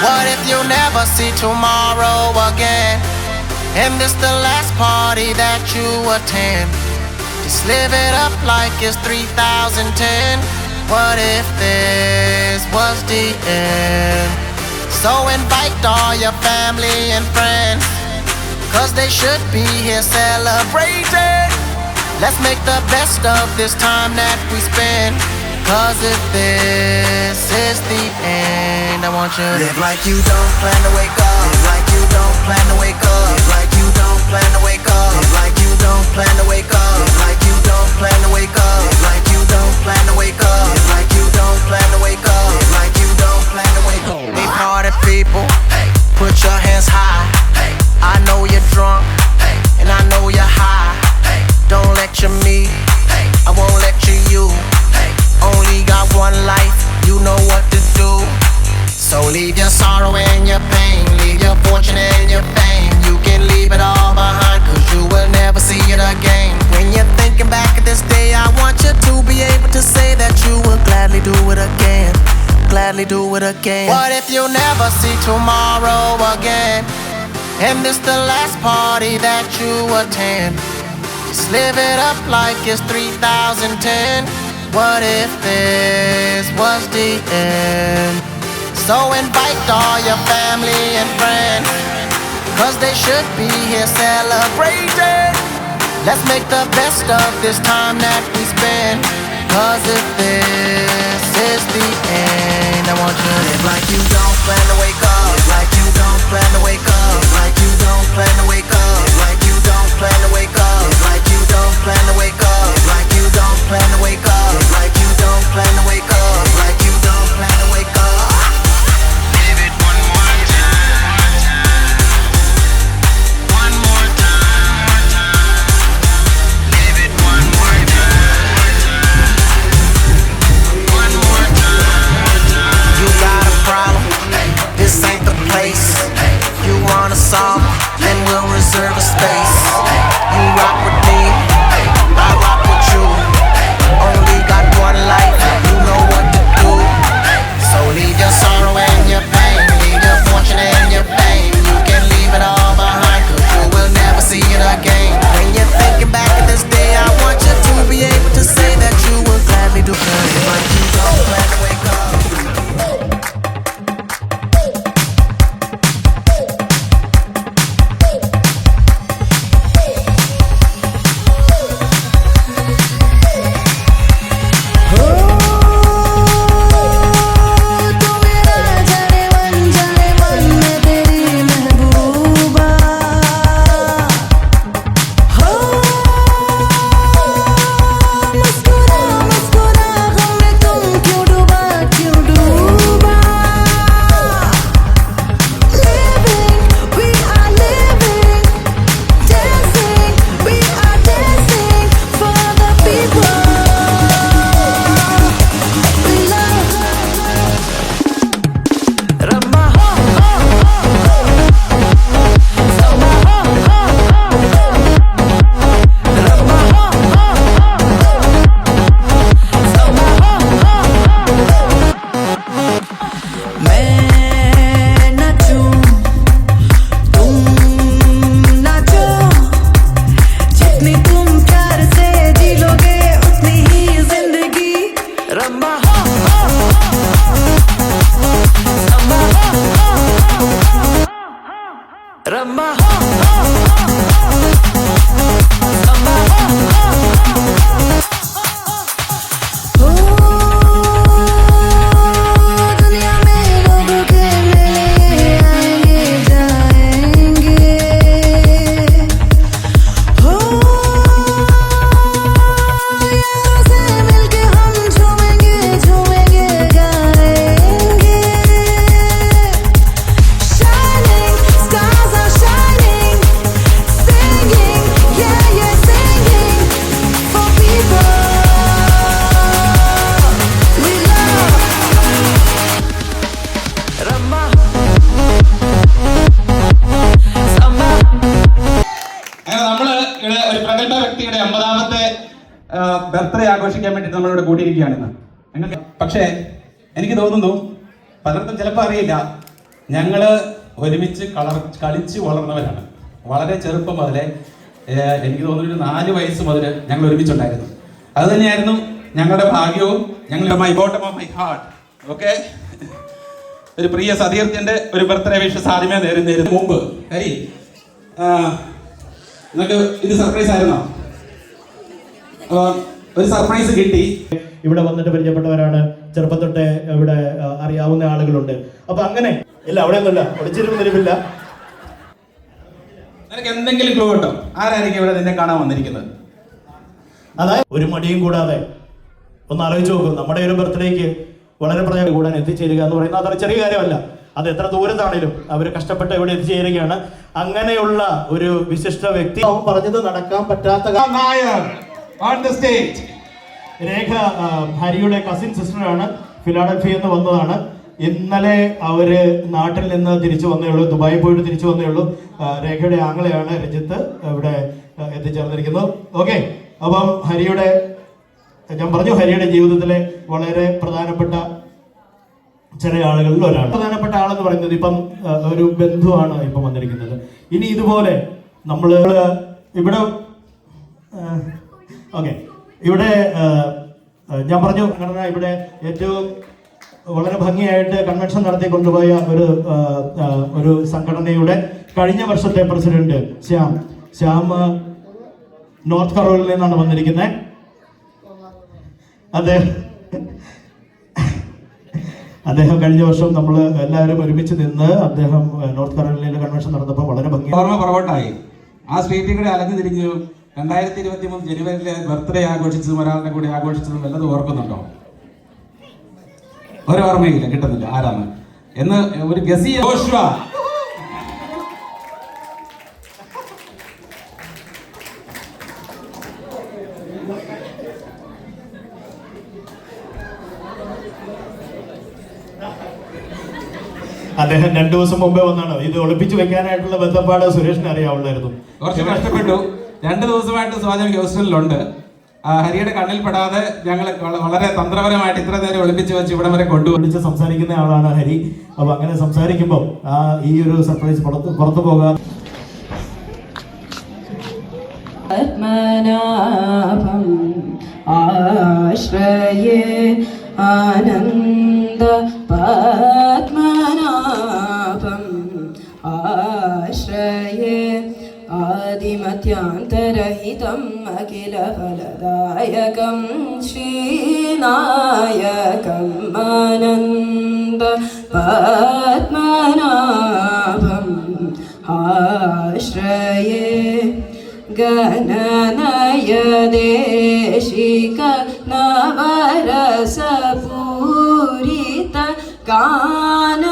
What if you never see tomorrow again? And this the last party that you attend? Just live it up like it's 3010. What if this was the end? So invite all your family and friends, cause they should be here celebrating. Let's make the best of this time that we spend. Cause if this is the end, I want you to live like you don't plan to wake up. Live like you don't plan to wake up. Live like you don't plan to wake up. Live like you don't plan to wake up. Live like you don't plan to wake up. Live like you don't plan to wake up. Live like you don't plan to wake up. Live like you don't plan to wake up. Hey party people, put your hands high. I know you're drunk, and I know you're high. Don't lecture me, I won't lecture you. Only got one life, you know what to do. So leave your sorrow and your pain, leave your fortune and your fame. You can leave it all behind, cause you will never see it again. When you're thinking back at this day, I want you to be able to say that you will gladly do it again. Gladly do it again. What if you never see tomorrow again? And this the last party that you attend? Just live it up like it's 3010. What if this was the end? So invite all your family and friends, cause they should be here celebrating. Let's make the best of this time that we spend. Cause if this is the end, I want you to live like you don't plan to wake up. Live like you don't plan to wake up. Live like you don't plan to wake up. Live like you don't plan to wake up. Live like you don't plan to wake up. Live like you don't plan to wake up. Live like you don't plan to wake up. Live like you don't plan to wake up. Give it one more time. One more time. Live it one more time. One more time. You got a problem? This ain't the place. You wanna solve? Then we'll reserve a space. You rock with me, I rock with you. Only got one life, you know what to do. So leave your sorrow and your pain, leave your fortune and your fame. You can leave it all behind, cause you will never see it again. When you're thinking back at this day, I want you to be able to say that you will gladly do it. Like you don't plan to wake up. Birthday ആഘോഷിക്കാൻ വേണ്ടി നമ്മളിവിടെ കൂട്ടിയിരിക്കുകയാണെന്ന്. പക്ഷേ എനിക്ക് തോന്നുന്നു പലർക്കും ചിലപ്പോൾ അറിയില്ല, ഞങ്ങൾ ഒരുമിച്ച് കളിച്ച് വളർന്നവരാണ്. വളരെ ചെറുപ്പം മുതലേ, എനിക്ക് തോന്നുന്നു 4 വയസ്സ് മുതൽ ഞങ്ങൾ ഒരുമിച്ചുണ്ടായിരുന്നു. അത് തന്നെയായിരുന്നു ഞങ്ങളുടെ ഭാഗ്യവും. ഞങ്ങൾ my bottom of my heart. Okay, ഒരു പ്രിയ സതീർത്ഥ്യന്റെ ഒരു ബർത്ത്ഡേ വിഷസ് ആദ്യമേ നേരുന്നതിന് മുമ്പ് ഹരി, നിങ്ങൾക്ക് ഇത് സർപ്രൈസ് ആയിരുന്നോ? ഒരു സർപ്രൈസ് കിട്ടി. ഇവിടെ വന്നിട്ട് പരിചയപ്പെട്ടവരാണ്, ചെറുപ്പം തൊട്ടേ ഇവിടെ അറിയാവുന്ന ആളുകളുണ്ട്. അപ്പൊ അങ്ങനെ ഇല്ല, അവിടെയൊന്നുമില്ല, ഒളിച്ചിരുന്നില്ല. നിനക്ക് എന്തെങ്കിലും ക്ലൂ കിട്ടോ? ആരായിരിക്കും ഇവിടെ നിന്നെ കാണാൻ വന്നിരിക്കുന്നത്? അതായത് ഒരു മടിയും കൂടാതെ ഒന്ന് ആലോചിച്ച് നോക്കും, നമ്മുടെ ഒരു ബർത്ത്ഡേക്ക് വളരെ പ്രധാനം കൂടാൻ എത്തിച്ചേരുക എന്ന് പറയുന്നത് അത്ര ചെറിയ കാര്യമല്ല. അത് എത്ര ദൂരത്താണേലും അവർ കഷ്ടപ്പെട്ട് ഇവിടെ എത്തിച്ചേരുകയാണ്. അങ്ങനെയുള്ള ഒരു വിശിഷ്ട വ്യക്തി പറഞ്ഞത് നടക്കാൻ പറ്റാത്ത രേഖ ഹരിയുടെ കസിൻ സിസ്റ്ററാണ്, ഫിലാഡൽഫിയിൽ നിന്ന് വന്നതാണ്. ഇന്നലെ അവര് നാട്ടിൽ നിന്ന് തിരിച്ചു വന്നേ ഉള്ളൂ, ദുബായിൽ പോയിട്ട് തിരിച്ചു വന്നേ ഉള്ളൂ. രേഖയുടെ ആങ്ങളെയാണ് രഞ്ജിത്ത് ഇവിടെ എത്തിച്ചേർന്നിരിക്കുന്നത്. ഓക്കെ, അപ്പം ഹരിയുടെ, ഞാൻ പറഞ്ഞു, ഹരിയുടെ ജീവിതത്തിലെ വളരെ പ്രധാനപ്പെട്ട ചില ആളുകളിൽ ഒരാൾ. പ്രധാനപ്പെട്ട ആളെന്ന് പറയുന്നത് ഇപ്പം ഒരു ബന്ധുവാണ് ഇപ്പം വന്നിരിക്കുന്നത്. ഇനി ഇതുപോലെ നമ്മൾ ഇവിടെ ഓക്കെ, ഇവിടെ ഞാൻ പറഞ്ഞു, സംഘടന ഇവിടെ ഏറ്റവും വളരെ ഭംഗിയായിട്ട് കൺവെൻഷൻ നടത്തി കൊണ്ടുപോയ ഒരു സംഘടനയുടെ കഴിഞ്ഞ വർഷത്തെ പ്രസിഡന്റ് ശ്യാം നോർത്ത് കരോളിനയിൽ നിന്നാണ് വന്നിരിക്കുന്നത്. അദ്ദേഹം കഴിഞ്ഞ വർഷം നമ്മൾ എല്ലാവരും ഒരുമിച്ച് നിന്ന് അദ്ദേഹം നോർത്ത് കരോളിനയിലെ കൺവെൻഷൻ നടന്നപ്പോൾ വളരെ ഭംഗി ഓർമ്മ പുറകോട്ടായി. ആ സ്ട്രീറ്റിൽ കൂടെ അലഞ്ഞു തിരിഞ്ഞു 2023 ജനുവരിയിലെ ബർത്ത്ഡേ ആഘോഷിച്ചതും ഒരാളുടെ കൂടെ ആഘോഷിച്ചതും വല്ലതും ഓർക്കുന്നുണ്ടോ? ഒരു ഓർമ്മയില്ല, കിട്ടുന്നില്ല. ആരാണ് എന്ന് ഒരു ഗസി അദ്ദേഹം 2 ദിവസം മുമ്പേ വന്നാണ്. ഇത് ഒളിപ്പിച്ചു വെക്കാനായിട്ടുള്ള ബന്ധപ്പാട് സുരേഷിന് അറിയാവുള്ളായിരുന്നു. കുറച്ച് കഷ്ടപ്പെട്ടു. 2 ദിവസമായിട്ട് സ്വാജൻ ഹോസ്റ്റലിലുണ്ട്. ഹരിയുടെ കണ്ണിൽ പെടാതെ ഞങ്ങൾ വളരെ തന്ത്രപരമായിട്ട് ഇത്ര നേരം ഒളിപ്പിച്ച് വെച്ച് ഇവിടം വരെ കൊണ്ടുപോയി സംസാരിക്കുന്ന ആളാണ് ഹരി. അപ്പൊ അങ്ങനെ സംസാരിക്കുമ്പോൾ ഈ ഒരു സർപ്രൈസ് പുറത്തു പോകാം. പത്മനാഭം ആശ്രയേ ആനന്ദ പത്മനാഭം ആശ്രയേ ആദിമത്യാന്തരഹിതം അഖിലഫലദായകം ശ്രീനായകം ആനന്ദ പത്മനാഭം ആശ്രയേ ഗണനയദേശിക നവരസപൂരിത ഗാന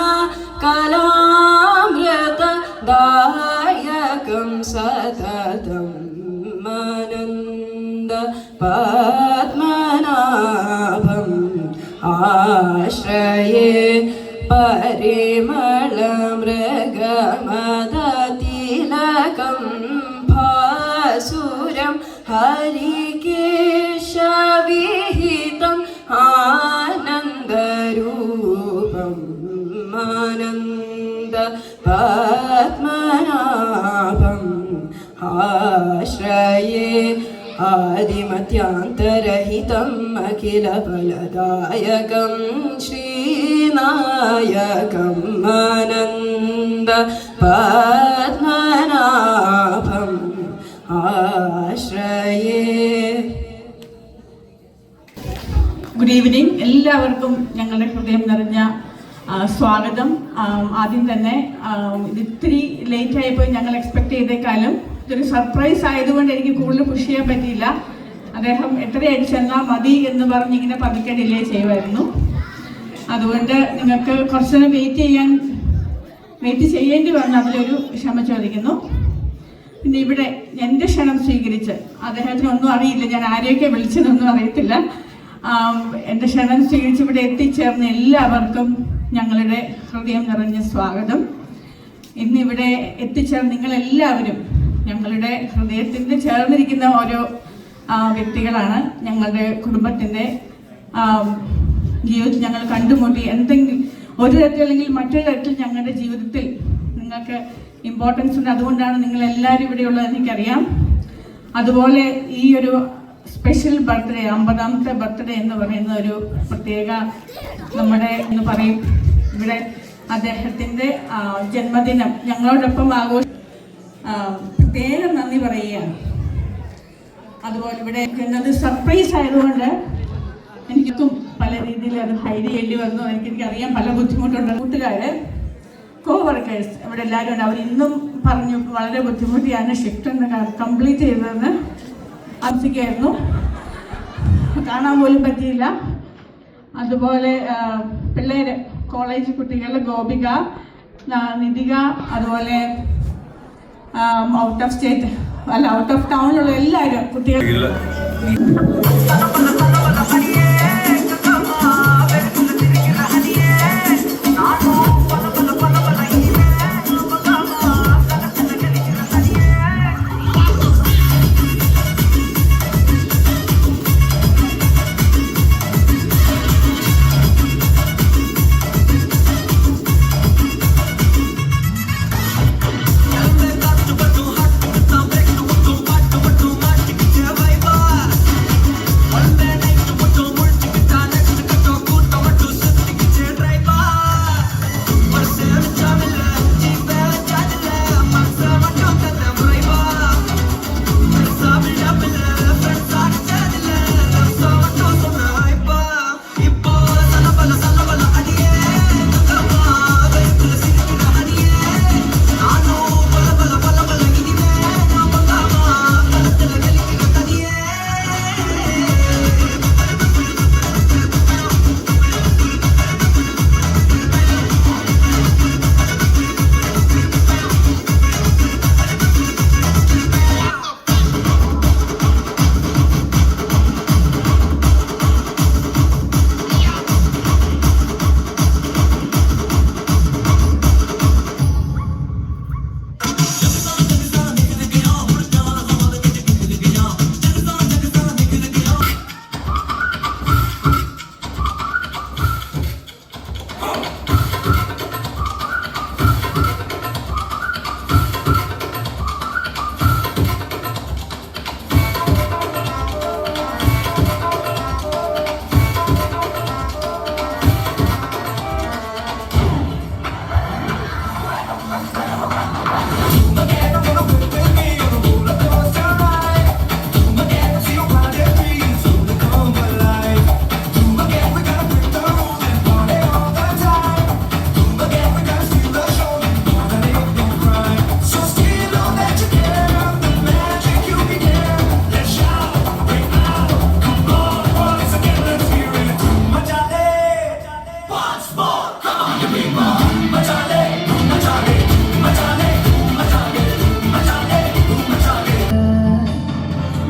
കലാമൃത ദായകം സതതം ആനന്ദ പത്മനാഭം ആശ്രയേ പരിമളമൃഗമദതിലകം ഭാസുരം ഹരികേശവിഹിതം ആനന്ദരൂപം ആനന്ദ പത്മനാഭം ആശ്രയേ ആദിമത്യാന്തരഹിതം അഖിലഫലദായകം ശ്രീനായകം ആനന്ദ പത്മനാഭം ആശ്രയേ. Good evening. എല്ലാവർക്കും ഞങ്ങളുടെ ഹൃദയം നിറഞ്ഞ സ്വാഗതം. ആദ്യം തന്നെ ഇത് ഇത്തിരി ലേറ്റ് ആയിപ്പോയി, ഞങ്ങൾ എക്സ്പെക്ട് ചെയ്തേക്കാളും. ഇതൊരു സർപ്രൈസ് ആയതുകൊണ്ട് എനിക്ക് കൂടുതൽ പുഷ് ചെയ്യാൻ പറ്റിയില്ല. അദ്ദേഹം എത്രയായിട്ട് ചെന്നാൽ മതി എന്ന് പറഞ്ഞ് ഇങ്ങനെ പതുക്കെ ഡിലേ ചെയ്യുമായിരുന്നു. അതുകൊണ്ട് നിങ്ങൾക്ക് കുറച്ച് നേരം വെയിറ്റ് ചെയ്യേണ്ടി വന്നു, അതിലൊരു ക്ഷമ ചോദിക്കുന്നു. പിന്നെ ഇവിടെ എൻ്റെ ക്ഷണം സ്വീകരിച്ച്, അദ്ദേഹത്തിനൊന്നും അറിയില്ല, ഞാൻ ആരെയൊക്കെ വിളിച്ചതൊന്നും അറിയത്തില്ല. എൻ്റെ ക്ഷണം സ്വീകരിച്ച് ഇവിടെ എത്തിച്ചേർന്ന എല്ലാവർക്കും ഞങ്ങളുടെ ഹൃദയം നിറഞ്ഞ സ്വാഗതം. ഇന്നിവിടെ എത്തിച്ചേർന്ന് നിങ്ങളെല്ലാവരും ഞങ്ങളുടെ ഹൃദയത്തിൻ്റെ ചേർന്നിരിക്കുന്ന ഓരോ വ്യക്തികളാണ്. ഞങ്ങളുടെ കുടുംബത്തിൻ്റെ ജീവിതത്തിൽ ഞങ്ങൾ കണ്ടുമുട്ടി എന്തെങ്കിലും ഒരു തരത്തിൽ അല്ലെങ്കിൽ മറ്റൊരു തരത്തിൽ ഞങ്ങളുടെ ജീവിതത്തിൽ നിങ്ങൾക്ക് ഇമ്പോർട്ടൻസ് ഉണ്ട്. അതുകൊണ്ടാണ് നിങ്ങളെല്ലാവരും ഇവിടെയുള്ളത് എനിക്കറിയാം. അതുപോലെ ഈ ഒരു സ്പെഷ്യൽ ബർത്ത്ഡേ, 50ാമത്തെ ബർത്ത്ഡേ എന്ന് പറയുന്ന ഒരു പ്രത്യേക നമ്മുടെ എന്ന് പറയും ഇവിടെ അദ്ദേഹത്തിൻ്റെ ജന്മദിനം ഞങ്ങളോടൊപ്പം പ്രത്യേകം നന്ദി പറയുകയാണ്. അതുപോലെ ഇവിടെ എന്നത് സർപ്രൈസ് ആയതുകൊണ്ട് എനിക്കും പല രീതിയിൽ അത് ഹൈഡ് ചെയ്യേണ്ടി വന്നു. എനിക്കറിയാം പല ബുദ്ധിമുട്ടുണ്ട്. കൂട്ടുകാര്, കോവർക്കേഴ്സ് ഇവിടെ എല്ലാവരും ഉണ്ട്. അവരിന്നും പറഞ്ഞു വളരെ ബുദ്ധിമുട്ടിയാണ് ഷിഫ്റ്റ് ഒന്ന് കംപ്ലീറ്റ് ചെയ്തതെന്ന് ആവശ്യിക്കായിരുന്നു. കാണാൻ പോലും പറ്റിയില്ല. അതുപോലെ പിള്ളേര്, കോളേജ് കുട്ടികൾ, ഗോപിക, നിധിക, അതുപോലെ ഔട്ട് ഓഫ് സ്റ്റേറ്റ് അല്ല ഔട്ട് ഓഫ് ടൗണിലുള്ള എല്ലാവരും കുട്ടികൾ.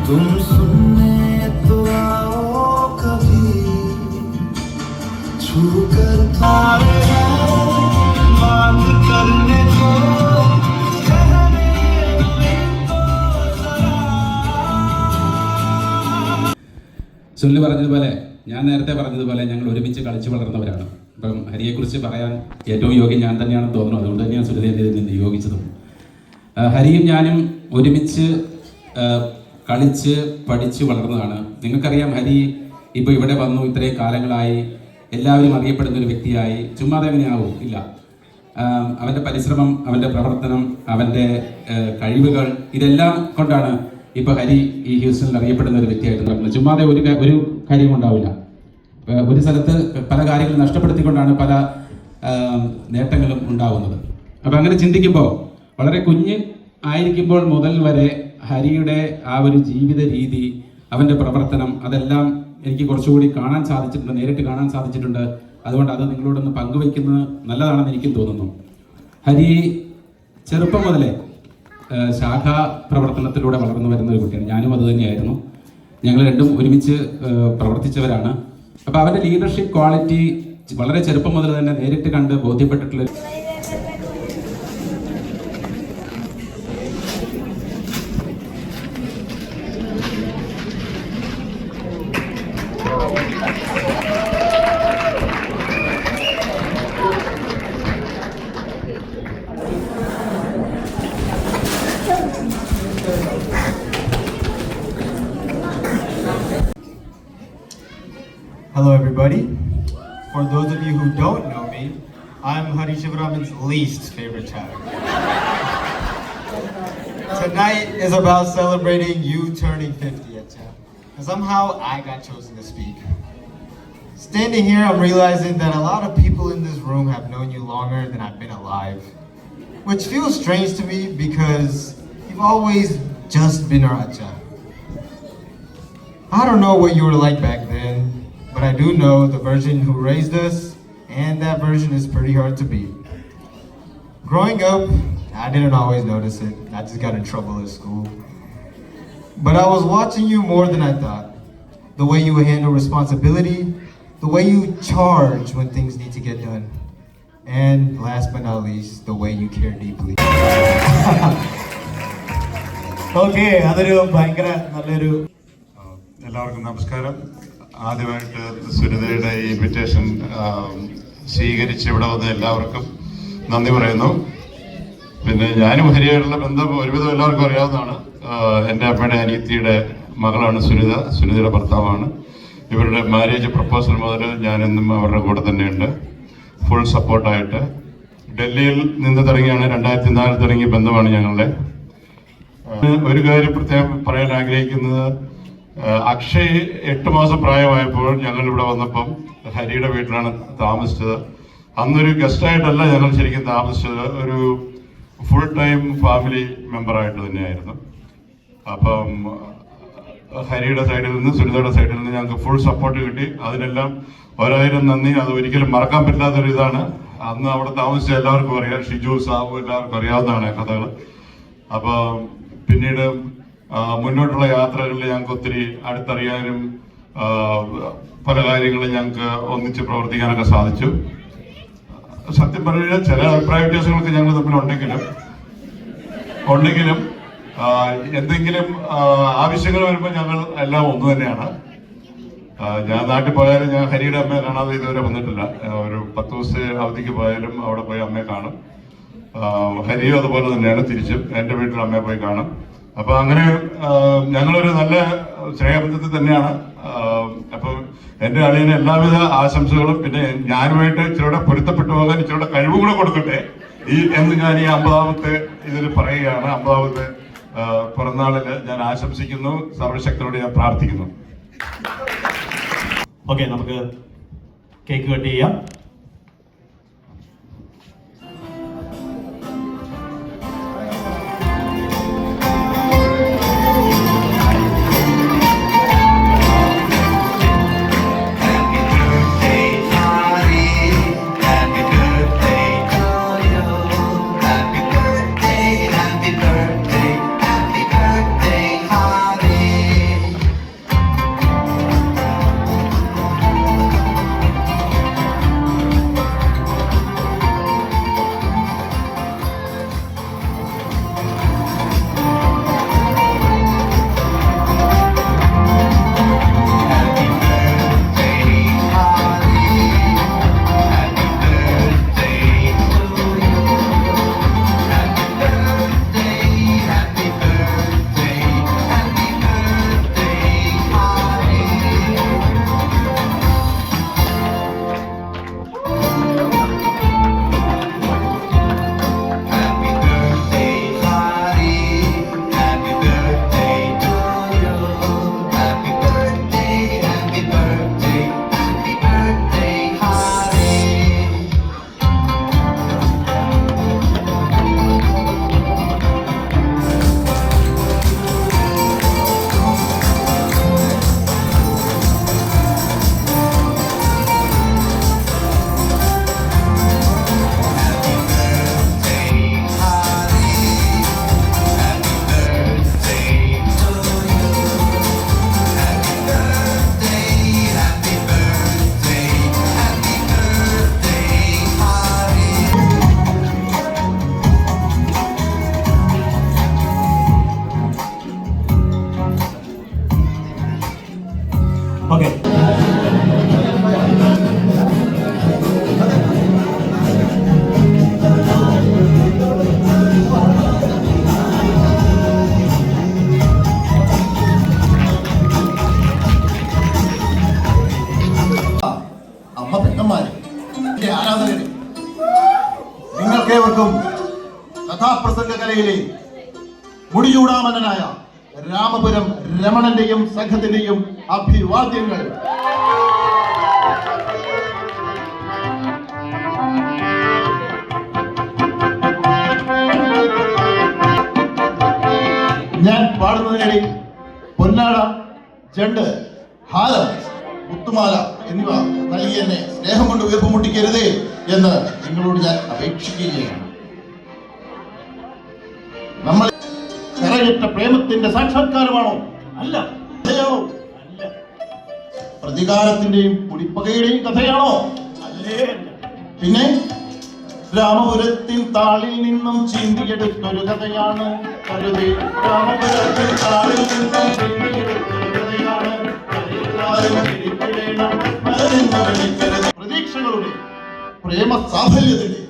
तुम सुनने तो आओ कभी छू कर थारे बात करने को സുനിൽ പറഞ്ഞതുപോലെ, ഞാൻ നേരത്തെ പറഞ്ഞതുപോലെ ഞങ്ങൾ ഒരുമിച്ച് കളിച്ചു വളർന്നവരാണ്. അപ്പം ഹരിയെക്കുറിച്ച് പറയാൻ ഏറ്റവും യോഗ്യം ഞാൻ തന്നെയാണെന്ന് തോന്നുന്നു. അതുകൊണ്ട് തന്നെയാണ് സുനിലിനെ ഇതിൽ നിയോഗിച്ചതും. ഹരിയും ഞാനും ഒരുമിച്ച് കളിച്ച് പഠിച്ച് വളർന്നതാണ്. നിങ്ങൾക്കറിയാം, ഹരി ഇപ്പോൾ ഇവിടെ വന്നു, ഇത്രയും കാലങ്ങളായി എല്ലാവരും അറിയപ്പെടുന്ന ഒരു വ്യക്തിയായി. ചുമ്മാതെ എങ്ങനെയാവും? ഇല്ല. അവൻ്റെ പരിശ്രമം, അവൻ്റെ പ്രവർത്തനം, അവൻ്റെ കഴിവുകൾ, ഇതെല്ലാം കൊണ്ടാണ് ഇപ്പോൾ ഹരി ഈ ഹ്യൂസ്റ്റണിൽ അറിയപ്പെടുന്ന ഒരു വ്യക്തിയായിട്ട് നടക്കുന്നത്. ചുമ്മാതെ ഒരു കാര്യം ഉണ്ടാവില്ല. ഒരു സ്ഥലത്ത് പല കാര്യങ്ങളും നഷ്ടപ്പെടുത്തിക്കൊണ്ടാണ് പല നേട്ടങ്ങളും ഉണ്ടാവുന്നത്. അപ്പം അങ്ങനെ ചിന്തിക്കുമ്പോൾ, വളരെ കുഞ്ഞ് ആയിരിക്കുമ്പോൾ മുതൽ വരെ ഹരിയുടെ ആ ഒരു ജീവിത രീതി, അവൻ്റെ പ്രവർത്തനം, അതെല്ലാം എനിക്ക് കുറച്ചുകൂടി കാണാൻ സാധിച്ചിട്ടുണ്ട്, നേരിട്ട് കാണാൻ സാധിച്ചിട്ടുണ്ട്. അതുകൊണ്ട് അത് നിങ്ങളോടൊന്ന് പങ്കുവയ്ക്കുന്നത് നല്ലതാണെന്ന് എനിക്കും തോന്നുന്നു. ഹരി ചെറുപ്പം മുതലേ ശാഖാ പ്രവർത്തനത്തിലൂടെ വളർന്നു വരുന്ന ഒരു കുട്ടിയാണ്. ഞാനും അത് തന്നെയായിരുന്നു. ഞങ്ങൾ രണ്ടും ഒരുമിച്ച് പ്രവർത്തിച്ചവരാണ്. അപ്പോൾ അവൻ്റെ ലീഡർഷിപ്പ് ക്വാളിറ്റി വളരെ ചെറുപ്പം മുതൽ തന്നെ നേരിട്ട് കണ്ട് ബോധ്യപ്പെട്ടിട്ടുള്ള Hello, everybody. For those of you who don't know me, I'm Hari Shivaraman's least favorite child. Tonight is about celebrating you turning 50 at Champ. And somehow I got chosen to speak. Standing here, I'm realizing that a lot of people in this room have known you longer than I've been alive. Which feels strange to me because you've always just been Raja. I don't know what you were like back then, but I do know the version who raised us, and that version is pretty hard to beat. Growing up, I didn't always notice it. I just got in trouble at school. But I was watching you more than I thought. The way you handle responsibility, the way you charge when things need to get done. And last but not least, the way you care deeply. Okay അതൊരു ഭയങ്കര നല്ലൊരു എല്ലാവർക്കും നമസ്കാരം. ആദ്യമായിട്ട് സുനിതയുടെ ഈ invitation സ്വീകരിച്ച് ഇവിടെ വന്ന എല്ലാവർക്കും നന്ദി പറയുന്നു. പിന്നെ ഞാനും ഹരിയായിട്ടുള്ള ബന്ധം ഒരുവിധം എല്ലാവർക്കും അറിയാവുന്നതാണ്. എൻ്റെ അമ്മയുടെ അനിയത്തിയുടെ മകളാണ് സുനിത, സുനിതയുടെ ഭർത്താവാണ്. ഇവരുടെ മാരേജ് പ്രപ്പോസൽ മുതൽ ഞാനെന്നും അവരുടെ കൂടെ തന്നെയുണ്ട്, ഫുൾ സപ്പോർട്ടായിട്ട്. ഡൽഹിയിൽ നിന്ന് തുടങ്ങിയാണ്, 2004 തുടങ്ങിയ ബന്ധമാണ് ഞങ്ങളുടെ. ഒരു കാര്യം പ്രത്യേകം പറയാൻ ആഗ്രഹിക്കുന്നത്, അക്ഷയ് 8 മാസം പ്രായമായപ്പോൾ ഞങ്ങൾ ഇവിടെ വന്നപ്പം ഹരിയുടെ വീട്ടിലാണ് താമസിച്ചത്. അന്നൊരു ഗസ്റ്റായിട്ടല്ല ഞങ്ങൾ ശരിക്കും താമസിച്ചത്, ഒരു ഫുൾ ടൈം ഫാമിലി മെമ്പറായിട്ട് തന്നെയായിരുന്നു. അപ്പം ഹരിയുടെ സൈഡിൽ നിന്ന് സുനിതയുടെ സൈഡിൽ നിന്ന് ഞങ്ങൾക്ക് ഫുൾ സപ്പോർട്ട് കിട്ടി. അതിനെല്ലാം 1000 നന്ദി. അത് ഒരിക്കലും മറക്കാൻ പറ്റാത്തൊരു ഇതാണ്. അന്ന് അവിടെ താമസിച്ച എല്ലാവർക്കും അറിയാം, ഷിജു സാബു എല്ലാവർക്കും അറിയാവുന്നതാണ് കഥകൾ. അപ്പം പിന്നീട് മുന്നോട്ടുള്ള യാത്രകളിൽ ഞങ്ങൾക്ക് ഒത്തിരി അടുത്തറിയാനും പല കാര്യങ്ങളും ഞങ്ങൾക്ക് ഒന്നിച്ച് പ്രവർത്തിക്കാനൊക്കെ സാധിച്ചു. സത്യം പറഞ്ഞു കഴിഞ്ഞാൽ ചില അഭിപ്രായ വ്യത്യാസങ്ങളൊക്കെ ഞങ്ങൾ തമ്മിലുണ്ടെങ്കിലും എന്തെങ്കിലും ആവശ്യങ്ങൾ വരുമ്പോൾ ഞങ്ങൾ എല്ലാം ഒന്നു തന്നെയാണ്. ഞാൻ നാട്ടിൽ പോയാലും ഞാൻ ഹരിയുടെ അമ്മയെ കാണാതെ ഇതുവരെ വന്നിട്ടില്ല. ഒരു 10 ദിവസത്തെ അവധിക്ക് പോയാലും അവിടെ പോയി അമ്മയെ കാണും. ഹരിയും അതുപോലെ തന്നെയാണ്, തിരിച്ചും എൻ്റെ വീട്ടിൽ അമ്മയെ പോയി കാണും. അപ്പൊ അങ്ങനെ ഞങ്ങളൊരു നല്ല സ്നേഹബന്ധത്തിൽ തന്നെയാണ്. അപ്പം എൻ്റെ അളിയന് എല്ലാവിധ ആശംസകളും. പിന്നെ ഞാനുമായിട്ട് ഇച്ചിരൂടെ പൊരുത്തപ്പെട്ടു പോകാൻ ഇച്ചിരൂടെ കഴിവും കൂടെ കൊടുക്കട്ടെ എന്ന് ഞാൻ ഈ 50ാമത്തെ ഇതിൽ പറയുകയാണ്. 50ാമത്തെ പിറന്നാളിൽ ഞാൻ ആശംസിക്കുന്നു, സർവശക്തനോട് ഞാൻ പ്രാർത്ഥിക്കുന്നു. ഓക്കെ, നമുക്ക് കേക്ക് കട്ട് ചെയ്യാം. കഥാപ്രസംഗ കലയിലെ മുടിയൂടാമനായ രാമപുരം രമണന്റെയും സംഘത്തിന്റെയും അഭിവാദ്യങ്ങൾ. ഞാൻ പാടുന്നതിനിടയിൽ പൊന്നാട, ജണ്ട്, ഹാരം, മുത്തുമാല എന്നിവ നൽകി എന്നെ സ്നേഹം കൊണ്ട് വീർപ്പുമുട്ടിക്കരുതേ എന്ന് നിങ്ങളോട് ഞാൻ അപേക്ഷിക്കുകയാണ്. നമ്മൾ കരയറ്റ പ്രേമത്തിന്റെ സാക്ഷാത്കാരമാണോ? അല്ല. കഥയാണോ? അല്ല. പ്രതികാരത്തിന്റെയും കുടിപ്പകയുടെയും കഥയാണോ? അല്ലേ. പിന്നെ രാമപുരത്തിൻ താളിൽ നിന്നും ചീന്തിയെടുത്തൊരു കഥയാണ് കരുതി. രാമപുരത്തിൻ താളിൽ നിന്നും ചീന്തിയെടുത്തൊരു കഥയാണ്. പ്രതീക്ഷകളുടെ പ്രേമ സാഫല്യത്തിന്റെ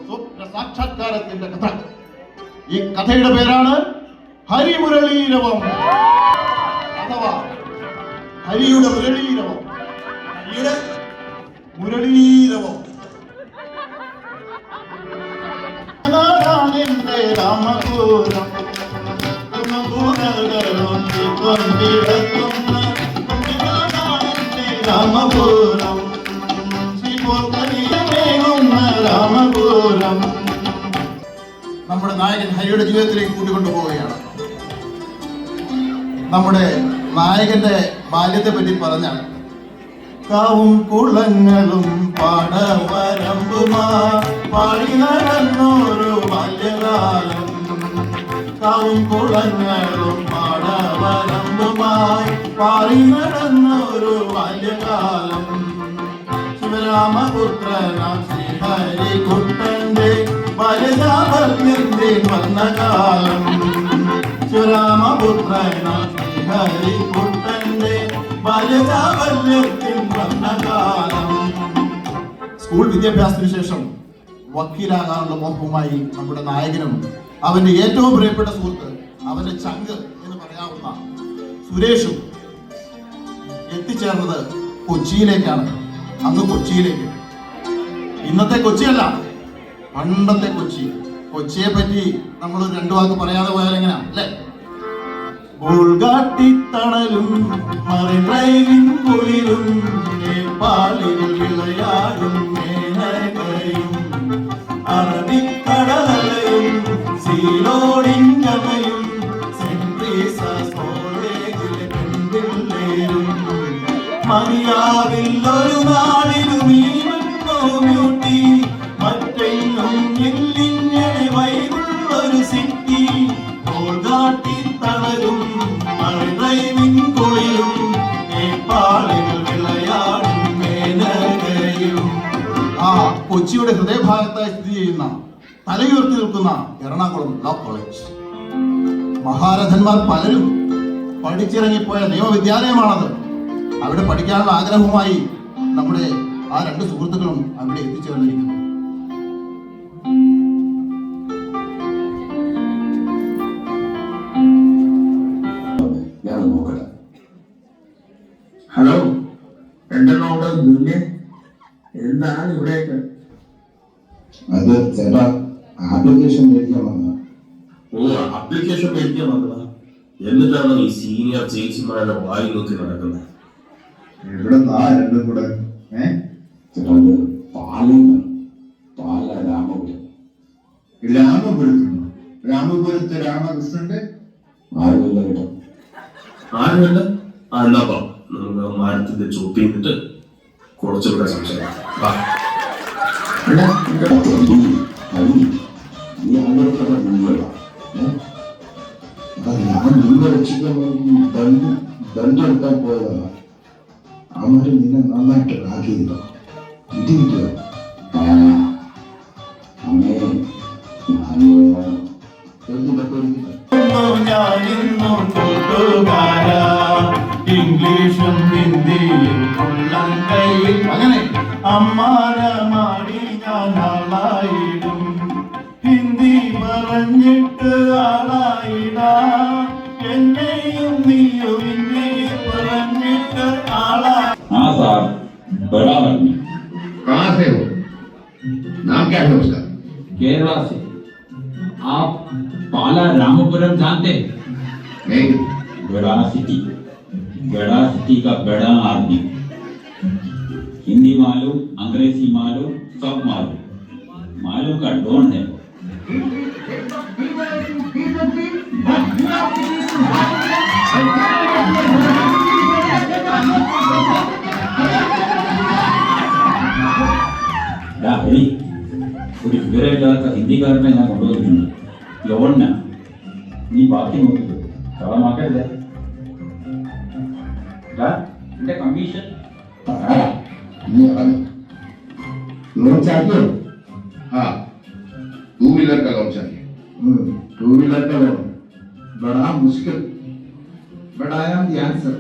സ്വപ്ന സാക്ഷാത്കാരത്തിന്റെ കഥ. ഈ കഥയുടെ പേരാണ് ഹരിമുരളീരവം അഥവാ ഹരിയുടെ മുരളീരവം. ഹരിയുടെ മുരളീരവം. എന്റെ രാമപുരം രാമപുരം രാമപുരം. നമ്മുടെ നായകൻ ഹരിയുടെ ജീവിതത്തിലേക്ക് കൂട്ടിക്കൊണ്ടുപോവുകയാണ്. നമ്മുടെ നായകന്റെ ബാല്യത്തെ പറ്റി പറഞ്ഞാൽ കാവും കുളങ്ങളും പാടവരമ്പുമാ പാടി നടന്നൊരു ബാല്യകാലം. കാവും കുളങ്ങളും പാടവരമ്പുമായി പാടി നടന്നൊരു ബാല്യകാലം. ശിവരാമപുത്രനാം ശ്രീഹരികുട്ടന്റെ ബാല്യജാതന്റെ വന്ന കാലം. ശിവരാമപുത്രനാം ശ്രീഹരികുട്ടന്റെ ബാല്യജാതത്തിൽ വന്ന കാലം. സ്കൂൾ വിദ്യാഭ്യാസത്തിന് ശേഷം വക്കീലാകാനുള്ള മോഹവുമായി നമ്മുടെ നായകനും അവന്റെ ഏറ്റവും പ്രിയപ്പെട്ട സുഹൃത്ത്, അവന്റെ ചങ്ക് എന്ന് പറയാവുന്ന സുരേഷും എത്തിച്ചേർന്നത് കൊച്ചിയിലേക്കാണ്. അന്ന് കൊച്ചിയിലേക്ക്, ഇന്നത്തെ കൊച്ചിയല്ല, പണ്ടത്തെ കൊച്ചി. കൊച്ചിയെ പറ്റി നമ്മൾ രണ്ടു വാക്ക് പറയാതെ പോയാൽ എങ്ങനെയാ അല്ലേ? ഉൾകാട്ടിത്തണലും മറിയും കുളിരും നേപ്പാളിൽ വിളയാടും മേനകയും അറബിക്കടലയും സീലോടിങ്കമയും മറിയാവിൽ ഒരു നാടിലും ഈ മണ്ണോമ്യൂട്ടി മറ്റെങ്ങും ഇല്ലിങ്ങനെ വൈകുള്ളൊരു സിറ്റി. ഉൾകാട്ടിത്തണലും മറിയും കുളിരും നേപ്പാളിൽ വിളയാടും മേനകയും. ആ കൊച്ചിയുടെ ഹൃദയഭാഗത്തായി സ്ഥിതി ചെയ്യുന്ന തലയുയർത്തി നിൽക്കുന്ന എറണാകുളം ലോ കോളേജ്. മഹാരഥന്മാർ പലരും പഠിച്ചിറങ്ങിപ്പോയ നിയമവിദ്യാലയമാണത്. അവിടെ പഠിക്കാനുള്ള ആഗ്രഹവുമായി നമ്മുടെ ആ രണ്ട് സുഹൃത്തുക്കളും അവിടെ എത്തിച്ചേർന്നിരിക്കുന്നു. ഹലോ, എന്താണ് എന്താണ് ഇവിടേക്ക്? അത് ചേട്ടാ, ആപ്ലിക്കേഷൻ മേടിക്കാൻ വന്നതാ. ഓ, ആപ്ലിക്കേഷൻ മേടിക്കാൻ വന്നതാ. എന്നിട്ടാണ് ഈ സീനിയർ ചേച്ചിമാരുടെ വായി നോക്കി നടക്കുന്നത്. ഇവിടെ രണ്ടും കൂടെ ചേട്ടാ, പാല രാമപുരം. രാമപുരത്തുനിന്നോ? രാമപുരത്ത് രാമകൃഷ്ണന്റെ ആരുമില്ല കേട്ടോ. ആരുമില്ല? എന്നാപ്പോ നമുക്ക് മരത്തിന്റെ ചോപ്പ് ചെയ്തിട്ട് കുറച്ചുകൂടെ സംസാരിക്കാം. ഞാൻ നിന്നെ രക്ഷിക്കാൻ ദണ്ടെടുക്കാൻ പോയതാണ്. അവര് നിന്നെ നന്നായിട്ട് ആക്കിയില്ല. ഇതില്ല അമ്മേ, ഞാനിന്നും കൂട്ടുകാരാ ഇംഗ്ലീഷും ഹിന്ദിയും ഉള്ളം കയ്യിൽ. അങ്ങനെ അമ്മാനമാടി ഞാൻ ആളായിടും. ഹിന്ദി പറഞ്ഞിട്ട് ആളായിടാ. എന്നെയും നീയും ഇന്നെ പറഞ്ഞിട്ട് ആളാ. हाँ साहब, बड़ा आदमी। कहाँ से हो? नाम क्या है उसका? केरला से। आप पाला रामपुरम जानते हैं? नहीं। बड़ा सिटी का बड़ा आदमी। हिंदी मालूम, अंग्रेजी मालूम, सब मालूम का डॉन है। ഒരു വിവരമില്ലാത്ത ഹിന്ദിക്കാരനെ ഞാൻ കൊണ്ടുവന്നിട്ടുണ്ട്. ലോണിന് നീ ബാക്കി നോക്കിക്കോ, കളമാക്കരുത്. എന്റെ കമ്മീഷൻ लोन चाहिए? हाँ, 2 व्हीलर का लोन चाहिए। 2 व्हीलर का लोन बड़ा मुश्किल, but I am the answer.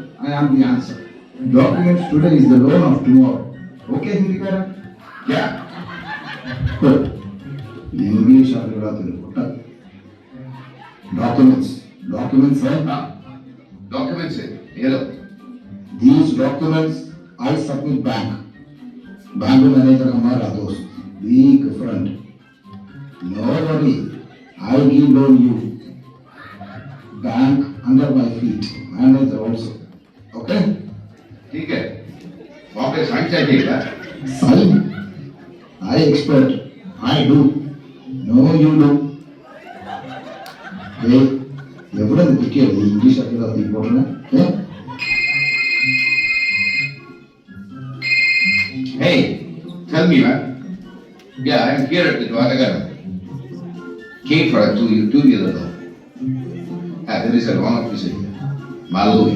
Documents today is the loan of tomorrow. Okay, Hindi करा क्या? इंग्लिश आगे बात करो। Documents है? हाँ, documents है। ये लो। These documents I submit bank manager हमारा दोस्त, big friend. No worry, I give loan you. Bank under my feet, manager also. Okay? ठीक है. वहाँ पे साइन चाहिएगा. Sign? I expert. I do. No, you do. Hey, एवढं किती English आपल्याला इम्पॉर्टंट आहे. Hey, tell me, man. Yeah, I'm here at the Dwaragara. Came for a two-wheeler though. There is a wrong officer here. Malloy.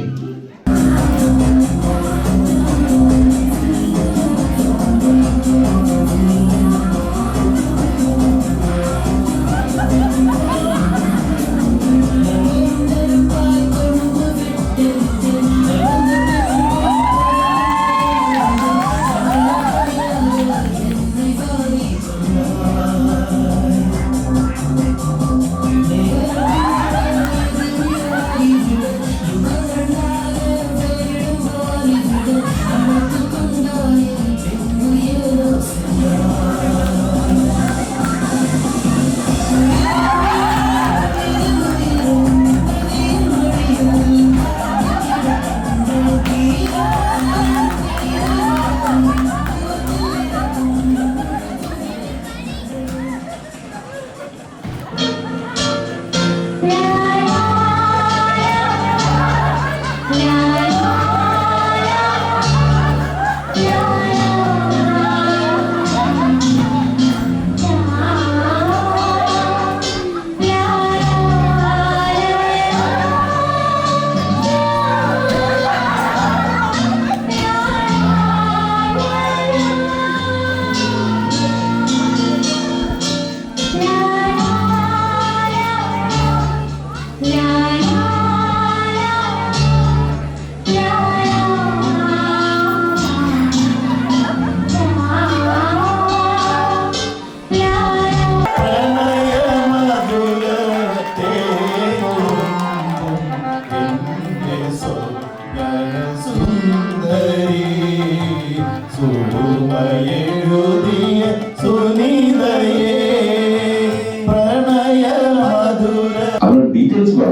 അവരുടെ details പറ.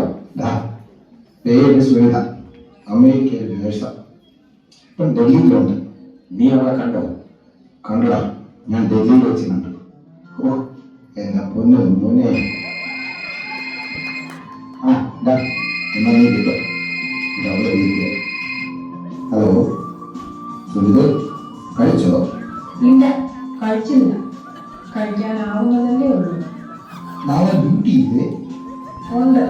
പേര് സുനിത, അമേരിക്കയിൽ നേഴ്സാ, ഇപ്പം ഡൽഹിയിലുണ്ട്. നീ അവളെ കണ്ടോ? കണ്ടടാ, ഞാൻ ഡൽഹിയിൽ വെച്ച് കണ്ടു. ഓ എന്നെ പൊന്നു മോനെ. എന്നാ നീ കിട്ടോ ഇതവിടെ വീട്ടില്. ഹലോ സുനിത, കഴിച്ചോ? ഇല്ല, കഴിച്ചില്ല. കഴിക്കാനാവുന്നതല്ലേ ഉള്ളൂ. നാളെ ഡ്യൂട്ടി ഇല്ലേ? ഉണ്ട്,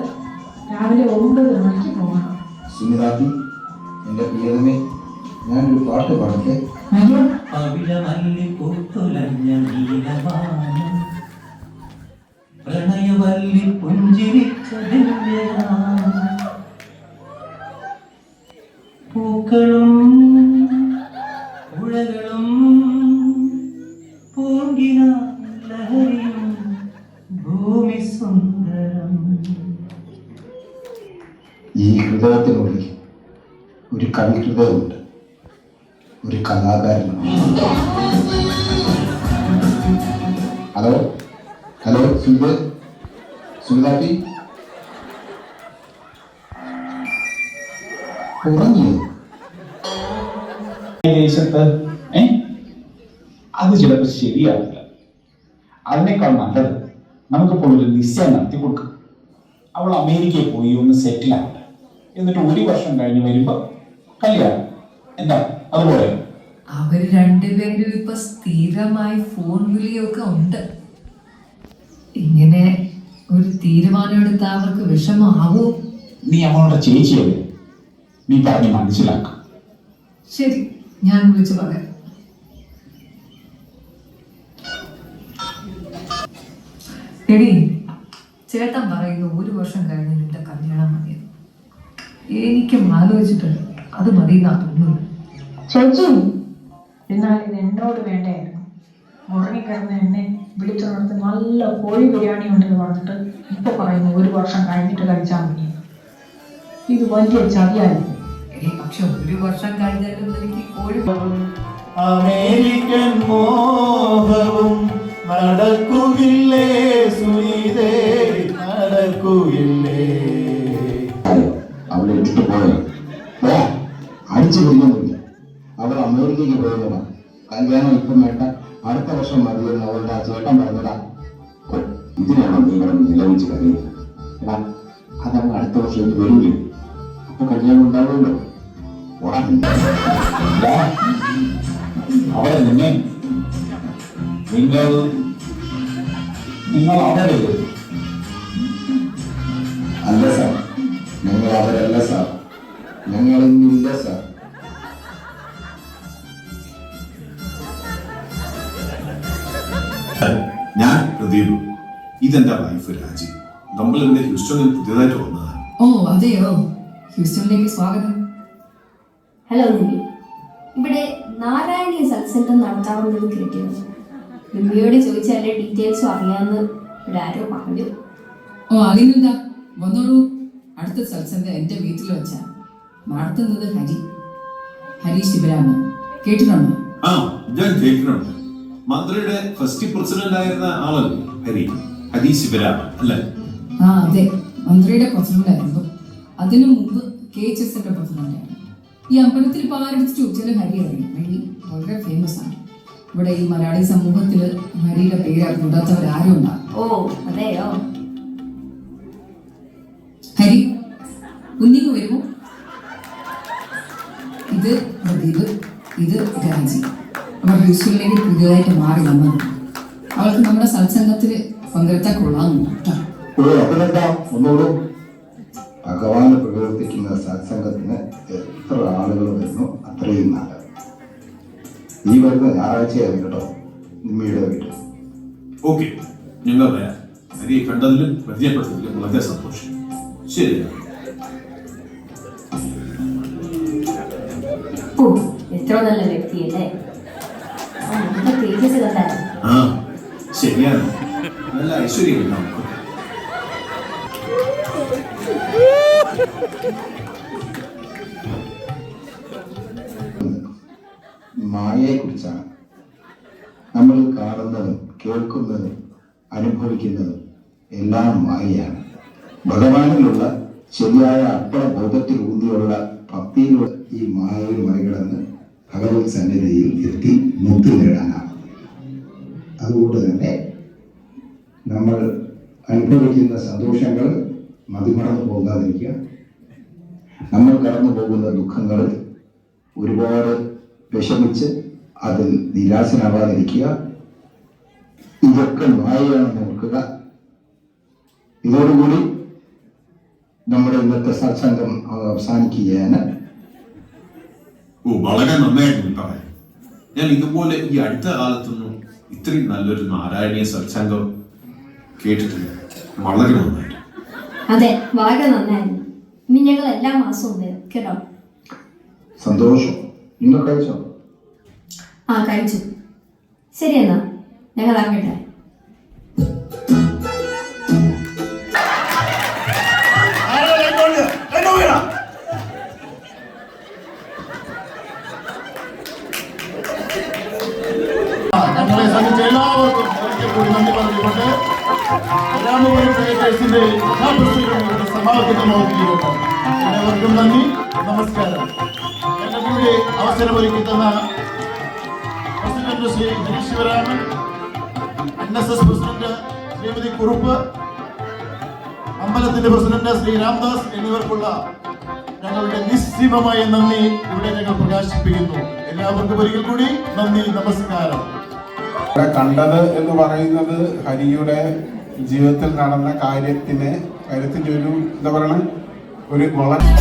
രാവിലെ 9 മണിക്ക് പോകണം. സുനിതാക്കി, എന്റെ പ്രിയതമേ, ഞാനൊരു പാട്ട് പാടട്ടെ. പ്രണയവല്ലി പുഞ്ചിരിച്ചതിന്റെ പൂക്കളും പുഴകളും പൂങ്കിന ലഹരിയും ഭൂമി സുന്ദരം. ഈ ഹൃദയത്തിനുള്ളിൽ ഒരു കവിഹൃദയമുണ്ട്, ഒരു കലാകാരനുണ്ട്. ഹലോ ഹലോ സുന്ദർ, സുനിതാട്ടി ഉറങ്ങിയോ? അത് ചിലപ്പോൾ ശരിയാവില്ല. അതിനേക്കാൾ നല്ലത് നമുക്കിപ്പോൾ ഒരു നിശ്ചയം നടത്തി കൊടുക്കും. അവൾ അമേരിക്കയിൽ പോയി ഒന്ന് സെറ്റിൽ ആവട്ടെ, എന്നിട്ട് 1 വർഷം കഴിഞ്ഞ് വരുമ്പോൾ കല്യാണം. എന്താ അതുപോലെ? അവര് രണ്ടുപേരും ഇപ്പൊ സ്ഥിരമായി ഫോൺ വിളിയൊക്കെ ഉണ്ട്. ഇങ്ങനെ ഒരു തീരുമാനം എടുത്താൽ അവർക്ക് വിഷമാവോ? നീ അവളുടെ ചേച്ചിയല്ലേ, നീ പറഞ്ഞ് മനസ്സിലാക്കാം. ശരി, ഞാൻ വിളിച്ചു പറയാം. എടി, ചേട്ടൻ പറയുന്നു 1 വർഷം കഴിഞ്ഞ് നിന്റെ കല്യാണം മതിയെന്ന്. എനിക്കും ആലോചിച്ചിട്ട് അത് മതിയെന്നാ തോന്നുന്നു. ചേച്ചി, എന്നാൽ ഇത് എന്നോട് വേണ്ടായിരുന്നു. ഉറങ്ങിക്കിടന്ന എന്നെ വിളിച്ചുണർത്ത് നല്ല കോഴി ബിരിയാണി ഉണ്ടെന്ന് പറഞ്ഞിട്ട് ഇപ്പൊ പറയുന്നു 1 വർഷം കഴിഞ്ഞിട്ട് കഴിച്ചാൽ മതി. ഇത് വലിയ ചതിയായിരുന്നു. പക്ഷെ 1 വർഷം കഴിഞ്ഞാലും എനിക്ക് കോഴി അമേരിക്കൻ മോഹവും നടക്കുകയില്ലേ സുനിതേ, നടക്കുകയില്ലേ. അവളെ ഇട്ടിട്ട് പോയോ? അടിച്ചു പിടിക്കുന്നില്ല. അവൾ അമേരിക്കയ്ക്ക് പോയതാ. കല്യാണം ഇപ്പം വേണ്ട, അടുത്ത വർഷം മതിയെന്ന് അവളുടെ ആ ചേട്ടൻ പറഞ്ഞതാ. ഇതിനാണോ നീ ഇവിടെ നിലവിച്ച് കഴിയുന്നത്? എടാ, അതങ്ങ് അടുത്ത വർഷം വരില്ലേ, അപ്പൊ കല്യാണം ഉണ്ടാവുമല്ലോ. അവിടെ നിങ്ങൾ അവിടെ അല്ല സാർ, ഞങ്ങൾ അവരല്ല സാർ, ഞങ്ങൾ ഇന്നില്ല സാർ. ഞാൻ പ്രദീപ്, ഇതെന്റെ വൈഫ് രാജി. നമ്മൾ ഇവിടെ ഹ്യൂസ്റ്റണിൽ പുതിയതായിട്ട് വന്നതാണ്. ഓ അതെയോ, ഹ്യൂസ്റ്റണിലേക്ക് സ്വാഗതം. ഹലോ നിമി, ഇവിടെ നാരായണീയ സത്സംഗം നടത്താറുണ്ടെന്ന് കേട്ടിരുന്നു. നിമ്മിയോട് ചോദിച്ചാലേ ഡീറ്റെയിൽസും അറിയാമെന്ന് ഇവിടെ ആരോ പറഞ്ഞു. ഓ അതിനെന്താ, വന്നോളൂ. അടുത്ത സത്സംഗം എന്റെ വീട്ടിൽ വെച്ചാ നടത്തുന്നത്. ഹരി ശിവരാമൻ കേട്ടിട്ടുണ്ടോ? ആ, ഞാൻ കേട്ടിട്ടുണ്ട്. മന്ത്രിയുടെ ഫസ്റ്റ് പ്രസിഡന്റ് ആയിരുന്ന ആളല്ലേ ഹരി ശിവരാമൻ അല്ലേ? ആ അതെ, മന്ത്രിയുടെ പ്രസിഡന്റ് ആയിരുന്നു. അതിനു മുമ്പ് KHSന്റെ പ്രസിഡന്റ് ആയിരുന്നു. ഈ അമ്പലത്തിൽ ഇപ്പോൾ ആരെടുത്ത് ചോദിച്ചാലും ഹരി അറിയും. ഹരി വളരെ ഫേമസ് ആണ്. ഇവിടെ ഈ മലയാളി സമൂഹത്തിൽ ഹരിയുടെ പേര് അറിഞ്ഞൂടാത്തവരാരും ഉണ്ടാകും. ഓ അതെയോ? ഹരി, കുഞ്ഞിങ് വരുമോ? ഇത് പ്രദീപ്, ഇത് രാജി. അവർ ഹ്യൂസ്റ്റണിലേക്ക് പുതിയതായിട്ട് മാറി വന്നത്. അവൾക്ക് നമ്മുടെ സത്സംഗത്തിൽ പങ്കെടുത്താൽ കൊള്ളാമെന്ന് കേട്ടോ. ഒന്നുകൂടും. ഭഗവാന് പ്രകീർത്തിക്കുന്ന സത്സംഗത്തിന് എത്ര ആളുകൾ വരുന്നു അത്രയും നല്ലത്. ഈ വരുന്ന ഞായറാഴ്ചയായിരുന്നു കേട്ടോ നിമ്മിയുടെ വീട്ടിൽ. ഓക്കെ, ഞങ്ങൾ വരാം. ഹരിയെ കണ്ടതിലും പരിചയപ്പെട്ടതിലും വളരെ സന്തോഷം. ശരി. ഓ, എത്ര നല്ല വ്യക്തിയല്ലേ. തേജസ് കണ്ടായിരുന്നു. ആ ശരിയാണ്, നല്ല ഐശ്വര്യം നമുക്ക്. മായയെ കുറിച്ചാണ്. നമ്മൾ കാണുന്നതും കേൾക്കുന്നതും അനുഭവിക്കുന്നതും എല്ലാം മായയാണ്. ഭഗവാനിലുള്ള ശരിയായ അർപ്പണബോധത്തിൽ ഊന്നിയുള്ള ഭക്തിയിലുള്ള ഈ മായയിൽ മറികടന്ന് ഭഗവത് സന്നിധിയിൽ എത്തി മുക്തി നേടാനാണ്. അതുകൊണ്ട് തന്നെ നമ്മൾ അനുഭവിക്കുന്ന സന്തോഷങ്ങൾ മതിമറന്നു പോകാതിരിക്കുക. നമ്മൾ കടന്നു പോകുന്ന ദുഃഖങ്ങൾ ഒരുപാട് വിഷമിച്ച് അതിൽ നിരാശനാവാതിരിക്കുക. ഇതൊക്കെ മായയാണെന്ന് ഓർക്കുക. ഇതോടുകൂടി നമ്മുടെ ഇന്നത്തെ സത്സംഗം അവസാനിക്കുകയാണ്. ഓ, വളരെ നന്നായിരുന്നു പറയാൻ. ഞാൻ ഇതുപോലെ ഈ അടുത്ത കാലത്തൊന്നും ഇത്രയും നല്ലൊരു നാരായണീയ സത്സംഗം കേട്ടിട്ടില്ല. വളരെ നന്നായിട്ട്. അതെ, വളരെ നന്നായിരുന്നു. ഇനി ഞങ്ങൾ എല്ലാ മാസവും വരും കേട്ടോ. സന്തോഷം. നിങ്ങൾ കഴിച്ചോ? ആ കഴിച്ചു. ശരി എന്നാ ഞങ്ങൾ ആകട്ടെ. ഞങ്ങളെ സംബന്ധിച്ച് എല്ലാവർക്കും ഒരിക്കൽ കൂടി നന്ദി പറഞ്ഞുകൊണ്ട് രാമപുരം ഫൈറ്റേഴ്സിന്റെ കഥാപ്രസംഗങ്ങളുടെ സമാപിതമാവുകയാണ്. എല്ലാവർക്കും നന്ദി, നമസ്കാരം. എന്റെ കൂടെ അവസരമൊരുക്കി തന്ന president Shri Harish Sivaraman, NSS president Shrimati Kurup, അമ്പലത്തിന്റെ പ്രസിഡന്റ് ശ്രീ രാംദാസ് എന്നിവർക്കുള്ള ഞങ്ങളുടെ നിസ്സീമമായ നന്ദി ഇവിടെ ഞങ്ങൾ പ്രകാശിപ്പിക്കുന്നു. എല്ലാവർക്കും ഒരിക്കൽ കൂടി നന്ദി, നമസ്കാരം. ഇവിടെ കണ്ടത് എന്ന് പറയുന്നത് ഹരിയുടെ ജീവിതത്തിൽ നടന്ന കാര്യത്തിന്റെ ഒരു എന്താ പറയണ ഒരു വളരെ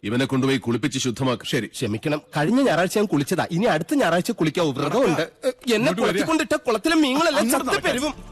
ഇവനെ കൊണ്ടുപോയി കുളിപ്പിച്ച് ശുദ്ധമാക്കും. ശരി, ക്ഷമിക്കണം. കഴിഞ്ഞ ഞായറാഴ്ച ഞാൻ കുളിച്ചതാ. ഇനി അടുത്ത ഞായറാഴ്ച കുളിക്കാവൂ. വ്രതമുണ്ട്. എന്നെ കൊണ്ടിട്ട കുളത്തിലെ മീനുകളെല്ലാം ചത്തു പെരുവും.